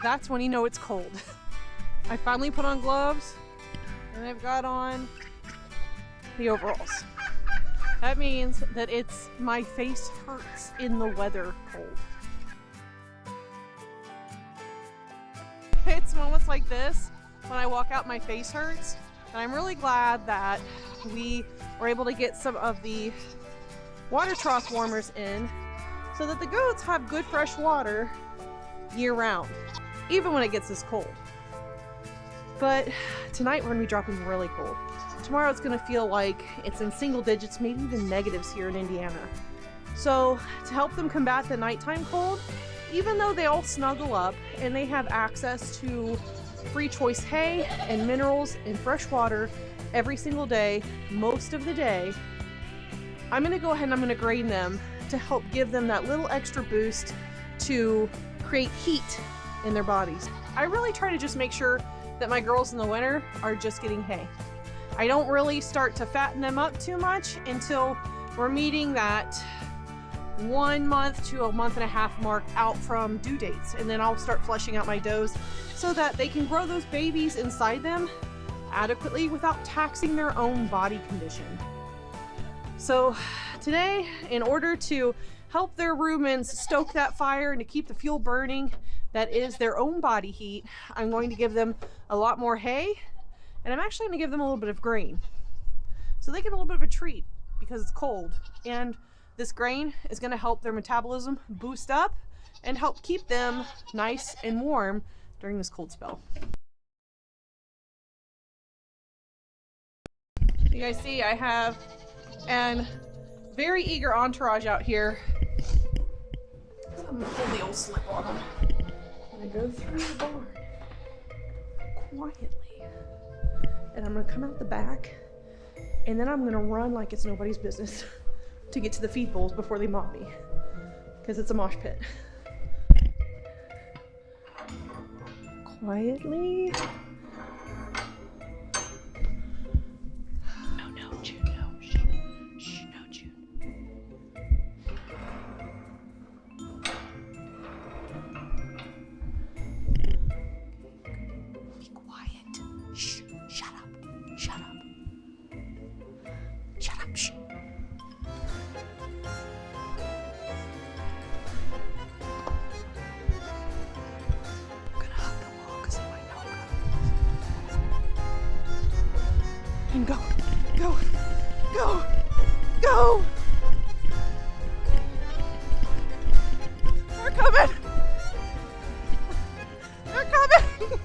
that's when you know it's cold. I finally put on gloves and I've got on the overalls. That means that my face hurts in the weather cold. It's moments like this when I walk out my face hurts, and I'm really glad that we were able to get some of the water trough warmers in so that the goats have good fresh water year round, even when it gets this cold. But tonight we're gonna be dropping really cold. Tomorrow it's gonna feel like it's in single digits, maybe even negatives here in Indiana. So to help them combat the nighttime cold, even though they all snuggle up and they have access to free choice hay and minerals and fresh water every single day, most of the day, I'm gonna go ahead and I'm gonna grain them to help give them that little extra boost to create heat in their bodies. I really try to just make sure that my girls in the winter are just getting hay. I don't really start to fatten them up too much until we're meeting that 1 month to a month and a half mark out from due dates. And then I'll start fleshing out my does so that they can grow those babies inside them adequately without taxing their own body condition. So today, in order to help their rumens stoke that fire and to keep the fuel burning that is their own body heat, I'm going to give them a lot more hay, and I'm actually going to give them a little bit of grain. So they get a little bit of a treat because it's cold, and this grain is going to help their metabolism boost up and help keep them nice and warm during this cold spell. You guys see I have an very eager entourage out here. So I'm going to pull the old slip on them. I'm going to go through the barn quietly, and I'm going to come out the back, and then I'm going to run like it's nobody's business to get to the feed bowls before they mob me, because it's a mosh pit. Quietly. No, June, no. Shh, shh, no, June. Be quiet. Shh, shut up, shut up. Shut up, shh. And go, go, go, go! They're coming! They're coming!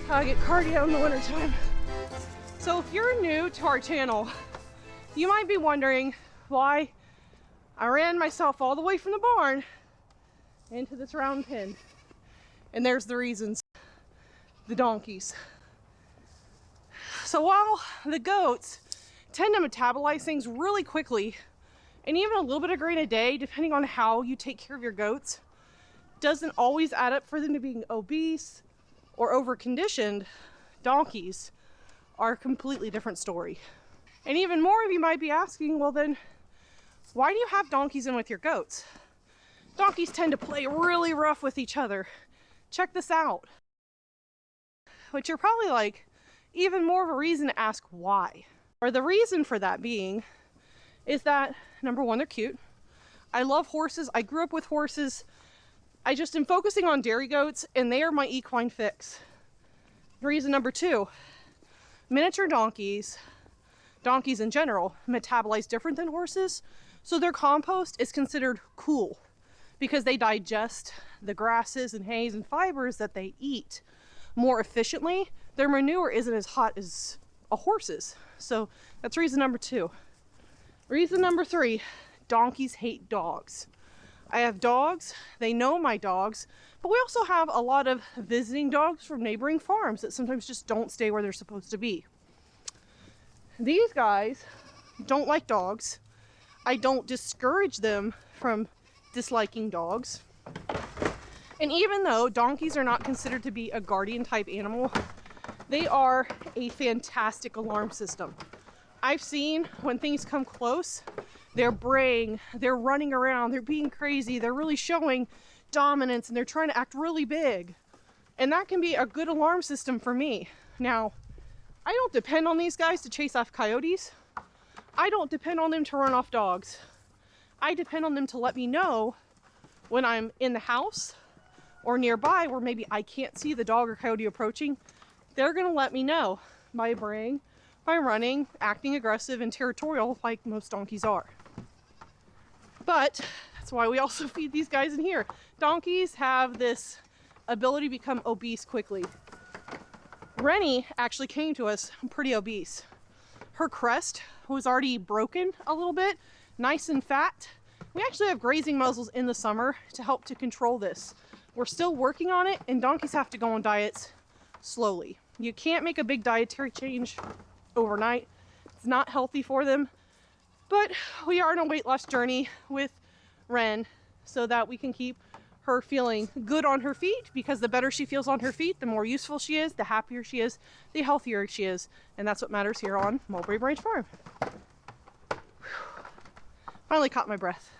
How I get cardio in the wintertime. So if you're new to our channel, you might be wondering why I ran myself all the way from the barn into this round pen. And there's the reasons. The donkeys. So while the goats tend to metabolize things really quickly, and even a little bit of grain a day, depending on how you take care of your goats, doesn't always add up for them to being obese or over-conditioned, donkeys are a completely different story. And even more of you might be asking, well then, why do you have donkeys in with your goats? Donkeys tend to play really rough with each other. Check this out. Which you're probably like, even more of a reason to ask why. Or the reason for that being is that, number one, they're cute. I love horses. I grew up with horses. I just am focusing on dairy goats, and they are my equine fix. Reason number two, miniature donkeys in general, metabolize different than horses, so their compost is considered cool because they digest the grasses and hays and fibers that they eat more efficiently. Their manure isn't as hot as a horse's. So that's reason number two. Reason number three, donkeys hate dogs. I have dogs, they know my dogs, but we also have a lot of visiting dogs from neighboring farms that sometimes just don't stay where they're supposed to be. These guys don't like dogs. I don't discourage them from disliking dogs. And even though donkeys are not considered to be a guardian type animal, they are a fantastic alarm system. I've seen when things come close, they're braying, they're running around, they're being crazy, they're really showing dominance, and they're trying to act really big. And that can be a good alarm system for me. Now, I don't depend on these guys to chase off coyotes. I don't depend on them to run off dogs. I depend on them to let me know when I'm in the house or nearby where maybe I can't see the dog or coyote approaching. They're gonna let me know by braying, by running, acting aggressive and territorial like most donkeys are. But that's why we also feed these guys in here. Donkeys have this ability to become obese quickly. Rennie actually came to us pretty obese. Her crest was already broken a little bit, nice and fat. We actually have grazing muzzles in the summer to help to control this. We're still working on it, and donkeys have to go on diets slowly. You can't make a big dietary change overnight. It's not healthy for them, but we are on a weight loss journey with Ren so that we can keep her feeling good on her feet, because the better she feels on her feet, the more useful she is, the happier she is, the healthier she is. And that's what matters here on Mulberry Branch Farm. Whew. Finally caught my breath.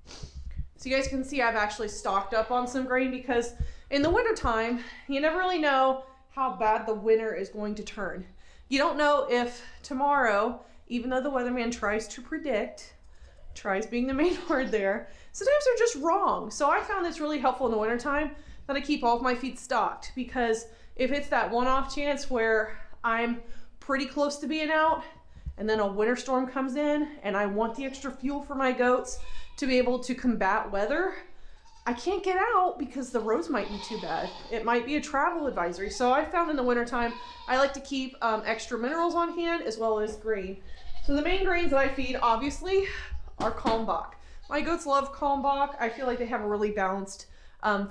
So you guys can see I've actually stocked up on some grain, because in the wintertime, you never really know how bad the winter is going to turn. You don't know if tomorrow, even though the weatherman tries to predict, tries being the main word there, sometimes they're just wrong. So I found this really helpful in the wintertime that I keep all of my feed stocked, because if it's that one-off chance where I'm pretty close to being out and then a winter storm comes in and I want the extra fuel for my goats to be able to combat weather, I can't get out because the roads might be too bad. It might be a travel advisory. So I found in the wintertime, I like to keep extra minerals on hand as well as grain. So the main grains that I feed, obviously, are kalmbach. My goats love kalmbach. I feel like they have a really balanced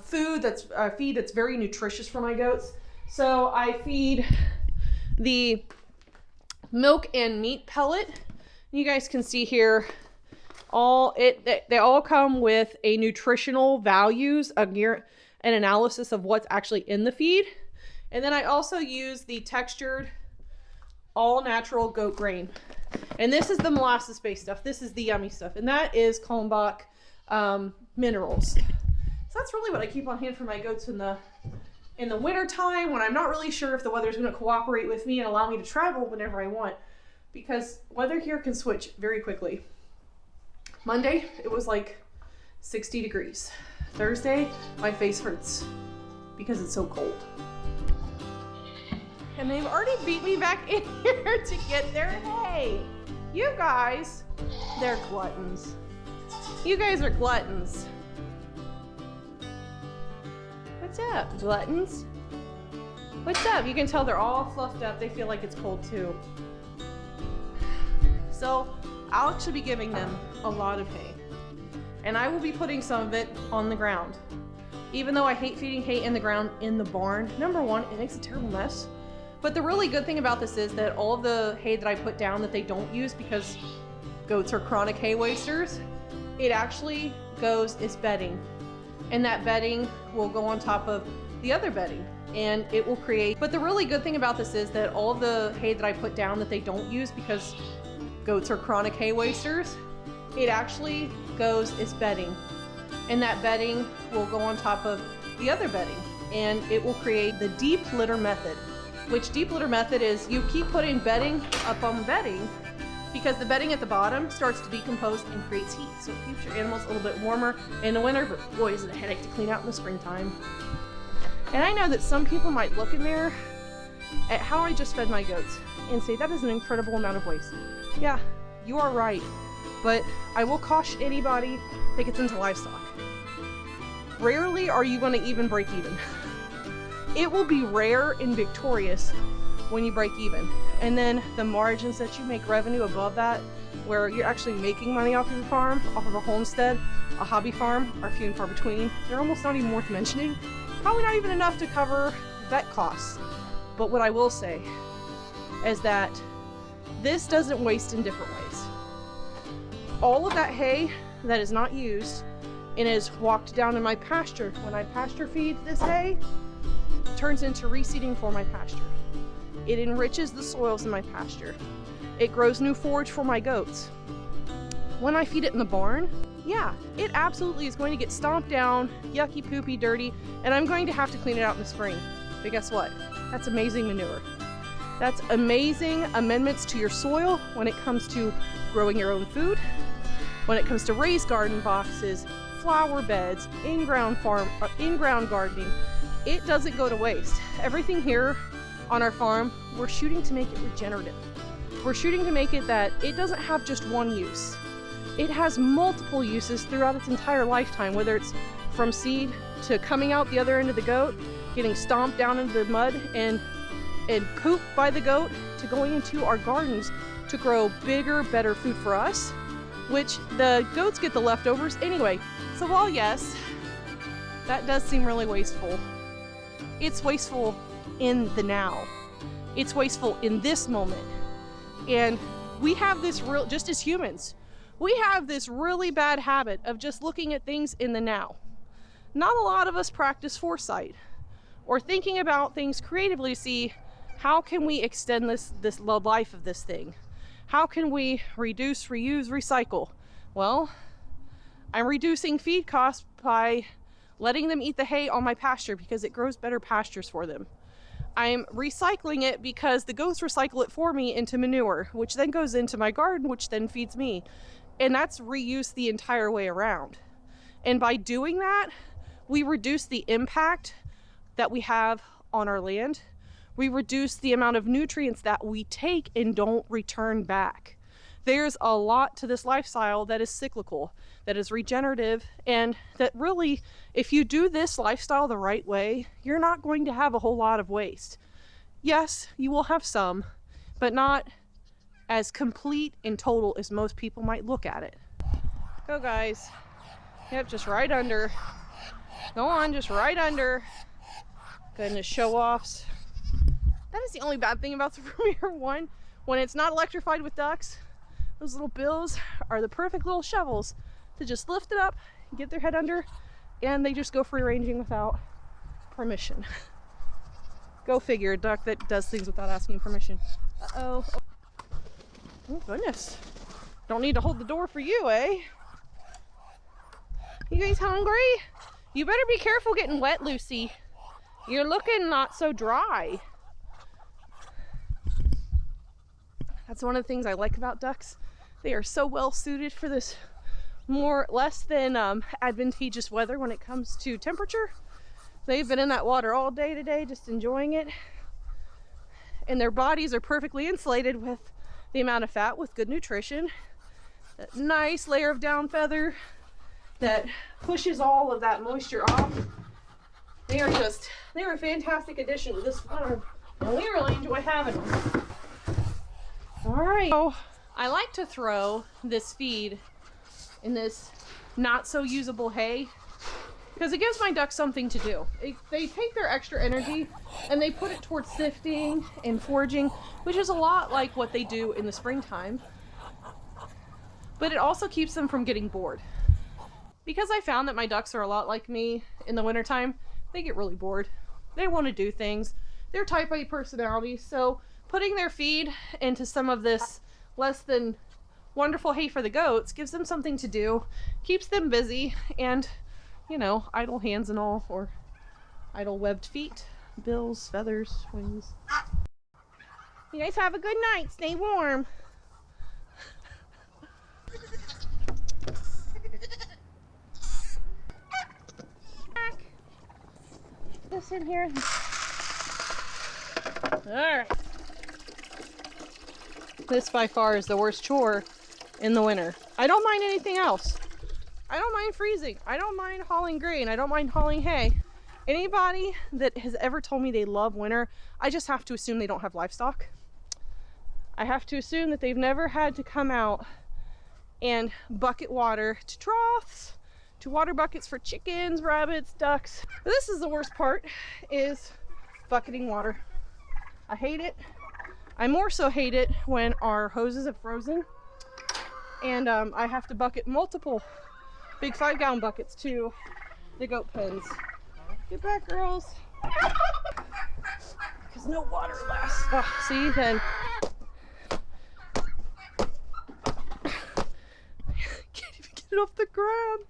feed that's very nutritious for my goats. So I feed the milk and meat pellet. You guys can see here, they all come with a nutritional values, an analysis of what's actually in the feed. And then I also use the textured all natural goat grain. And this is the molasses-based stuff. This is the yummy stuff. And that is kalmbach minerals. So that's really what I keep on hand for my goats in the winter time, when I'm not really sure if the weather's going to cooperate with me and allow me to travel whenever I want. Because weather here can switch very quickly. Monday, it was like 60 degrees. Thursday, my face hurts because it's so cold. And they've already beat me back in here to get their hay. You guys, they're gluttons. You guys are gluttons. What's up, gluttons? What's up? You can tell they're all fluffed up. They feel like it's cold too. So I'll actually be giving them a lot of hay. And I will be putting some of it on the ground. Even though I hate feeding hay in the ground in the barn, number one, it makes a terrible mess. But the really good thing about this is that all of the hay that I put down that they don't use, because goats are chronic hay wasters, it actually goes as bedding. And that bedding will go on top of the other bedding, and it will create, but the really good thing about this is that all of the hay that I put down that they don't use, because goats are chronic hay wasters, it actually goes as bedding. And that bedding will go on top of the other bedding, and it will create the deep litter method. Which deep litter method is you keep putting bedding up on bedding, because the bedding at the bottom starts to decompose and creates heat. So it keeps your animals a little bit warmer in the winter, but boy, is it a headache to clean out in the springtime. And I know that some people might look in there at how I just fed my goats and say that is an incredible amount of waste. Yeah, you are right. But I will caution anybody that gets into livestock. Rarely are you going to even break even. It will be rare and victorious when you break even. And then the margins that you make revenue above that, where you're actually making money off your farm, off of a homestead, a hobby farm, are few and far between. They're almost not even worth mentioning. Probably not even enough to cover vet costs. But what I will say is that this doesn't waste in different ways. All of that hay that is not used and is walked down in my pasture, when I pasture feed this hay, turns into reseeding for my pasture. It enriches the soils in my pasture. It grows new forage for my goats. When I feed it in the barn, yeah, it absolutely is going to get stomped down, yucky, poopy, dirty, and I'm going to have to clean it out in the spring. But guess what? That's amazing manure. That's amazing amendments to your soil when it comes to growing your own food, when it comes to raised garden boxes, flower beds, in-ground gardening. It doesn't go to waste. Everything here on our farm, we're shooting to make it regenerative. We're shooting to make it that it doesn't have just one use. It has multiple uses throughout its entire lifetime, whether it's from seed to coming out the other end of the goat, getting stomped down into the mud and pooped by the goat, to going into our gardens to grow bigger, better food for us, which the goats get the leftovers anyway. So while yes, that does seem really wasteful, it's wasteful in the now. It's wasteful in this moment. And we have this just as humans, we have this really bad habit of just looking at things in the now. Not a lot of us practice foresight or thinking about things creatively to see how can we extend this life of this thing? How can we reduce, reuse, recycle? Well, I'm reducing feed costs by letting them eat the hay on my pasture because it grows better pastures for them. I'm recycling it because the goats recycle it for me into manure, which then goes into my garden, which then feeds me. And that's reuse the entire way around. And by doing that, we reduce the impact that we have on our land. We reduce the amount of nutrients that we take and don't return back. There's a lot to this lifestyle that is cyclical, that is regenerative, and that really, if you do this lifestyle the right way, you're not going to have a whole lot of waste. Yes, you will have some, but not as complete and total as most people might look at it. Go guys. Yep, just right under. Go on, just right under. Goodness, show-offs. That is the only bad thing about the Premier One. When it's not electrified with ducks, those little bills are the perfect little shovels to just lift it up, get their head under, and they just go free ranging without permission. Go figure, a duck that does things without asking permission. Uh-oh. Oh goodness. Don't need to hold the door for you, eh? You guys hungry? You better be careful getting wet, Lucy. You're looking not so dry. That's one of the things I like about ducks. They are so well suited for this less than advantageous weather when it comes to temperature. They've been in that water all day today, just enjoying it. And their bodies are perfectly insulated with the amount of fat, with good nutrition. That nice layer of down feather that pushes all of that moisture off. They're a fantastic addition to this farm, and we really enjoy having them. All right, so I like to throw this feed in this not so usable hay because it gives my ducks something to do. They take their extra energy and they put it towards sifting and foraging, which is a lot like what they do in the springtime. But it also keeps them from getting bored. Because I found that my ducks are a lot like me in the wintertime, they get really bored. They want to do things. They're type A personalities, so putting their feed into some of this less than wonderful hay for the goats gives them something to do, keeps them busy, and, you know, idle hands and all, or idle webbed feet, bills, feathers, wings. You guys have a good night. Stay warm. This in here. All right. This by far is the worst chore in the winter. I don't mind anything else. I don't mind freezing. I don't mind hauling grain. I don't mind hauling hay. Anybody that has ever told me they love winter, I just have to assume they don't have livestock. I have to assume that they've never had to come out and bucket water to troughs, to water buckets for chickens, rabbits, ducks. But this is the worst part, is bucketing water. I hate it. I more so hate it when our hoses have frozen and I have to bucket multiple big 5-gallon buckets to the goat pens. Get back, girls. Because no water lasts. Oh, see, then ground.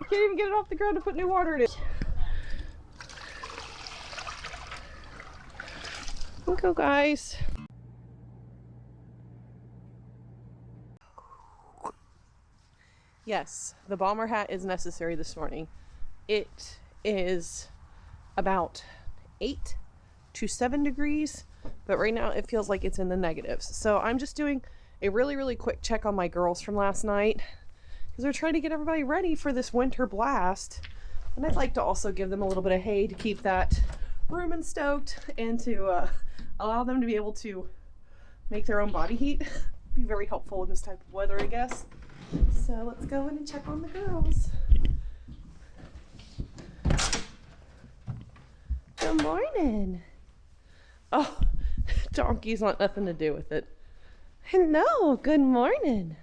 I can't even get it off the ground to put new water in it. Okay, guys. Yes, the bomber hat is necessary this morning. It is about 8 to 7 degrees, but right now it feels like it's in the negatives. So I'm just doing a really quick check on my girls from last night because we're trying to get everybody ready for this winter blast. And I'd like to also give them a little bit of hay to keep that room stoked and to allow them to be able to make their own body heat. Be very helpful in this type of weather, I guess. So let's go in and check on the girls. Good morning. Oh, donkeys want nothing to do with it. Hello, good morning.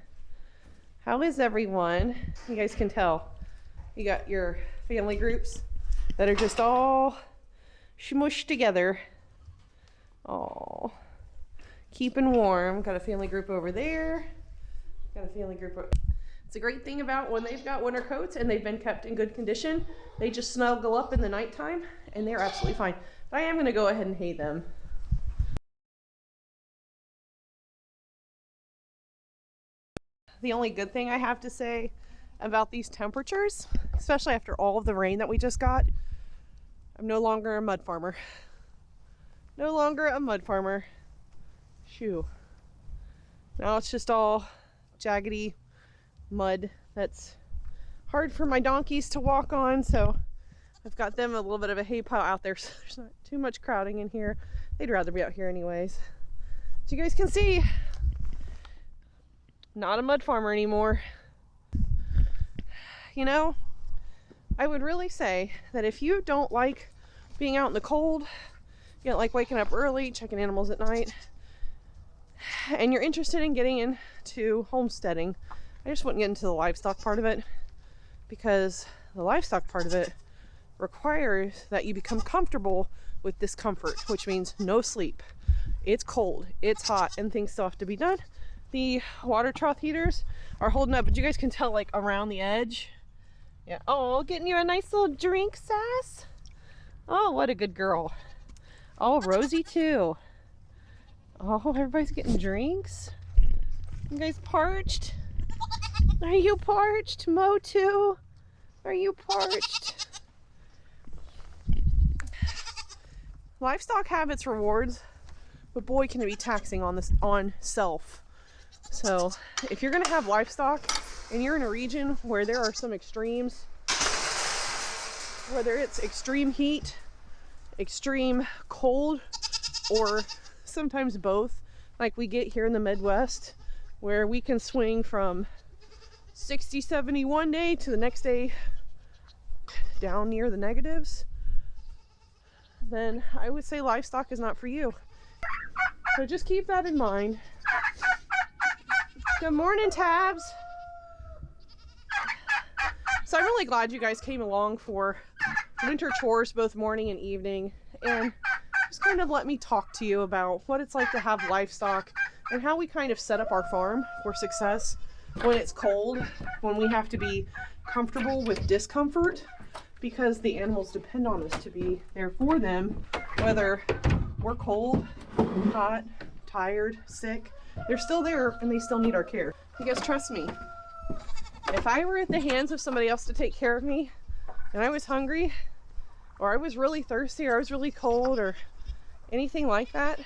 How is everyone? You guys can tell. You got your family groups that are just all smushed together. Oh, keeping warm. Got a family group over there. Got a family group. It's a great thing about when they've got winter coats and they've been kept in good condition, they just snuggle up in the nighttime and they're absolutely fine. But I am going to go ahead and hay them. The only good thing I have to say about these temperatures, especially after all of the rain that we just got, I'm no longer a mud farmer. No longer a mud farmer. Shoo. Now it's just all jaggedy mud that's hard for my donkeys to walk on, so I've got them a little bit of a hay pile out there so there's not too much crowding in here. They'd rather be out here anyways. As you guys can see, not a mud farmer anymore. You know, I would really say that if you don't like being out in the cold, you don't like waking up early, checking animals at night, and you're interested in getting into homesteading, I just wouldn't get into the livestock part of it, because the livestock part of it requires that you become comfortable with discomfort, which means no sleep. It's cold, it's hot, and things still have to be done. The water trough heaters are holding up, but you guys can tell like around the edge. Yeah. Oh, getting you a nice little drink, Sass. Oh, what a good girl. Oh, Rosie too. Oh, everybody's getting drinks. You guys parched? Are you parched? Mo too? Are you parched? Livestock have its rewards, but boy can it be taxing on self. So if you're gonna have livestock and you're in a region where there are some extremes, whether it's extreme heat, extreme cold, or sometimes both, like we get here in the Midwest, where we can swing from 60, 70 one day to the next day down near the negatives, then I would say livestock is not for you. So just keep that in mind. Good morning, Tabs. So I'm really glad you guys came along for winter chores both morning and evening, and just kind of let me talk to you about what it's like to have livestock and how we kind of set up our farm for success when it's cold, when we have to be comfortable with discomfort, because the animals depend on us to be there for them, whether we're cold, hot, tired, sick. They're still there and they still need our care. You guys trust me. If I were at the hands of somebody else to take care of me and I was hungry, or I was really thirsty, or I was really cold, or anything like that,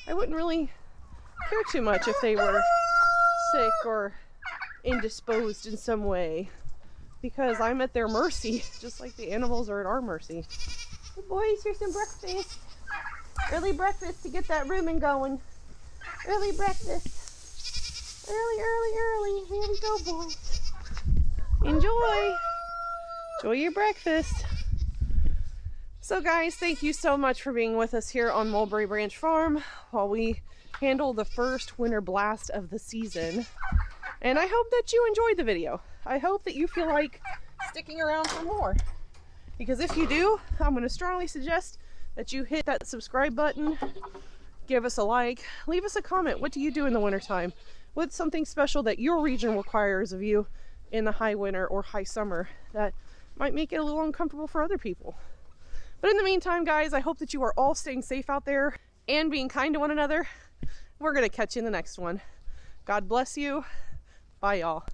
I wouldn't really care too much if they were sick or indisposed in some way, because I'm at their mercy, just like the animals are at our mercy. Good boys, here's some breakfast. Early breakfast to get that rooming going. Early breakfast. Early. Here we go, boys. Enjoy. Enjoy your breakfast. So guys, thank you so much for being with us here on Mulberry Branch Farm while we handle the first winter blast of the season. And I hope that you enjoyed the video. I hope that you feel like sticking around for more. Because if you do, I'm going to strongly suggest that you hit that subscribe button, give us a like, leave us a comment. What do you do in the wintertime? What's something special that your region requires of you in the high winter or high summer that might make it a little uncomfortable for other people. But in the meantime, guys, I hope that you are all staying safe out there and being kind to one another. We're going to catch you in the next one. God bless you. Bye, y'all.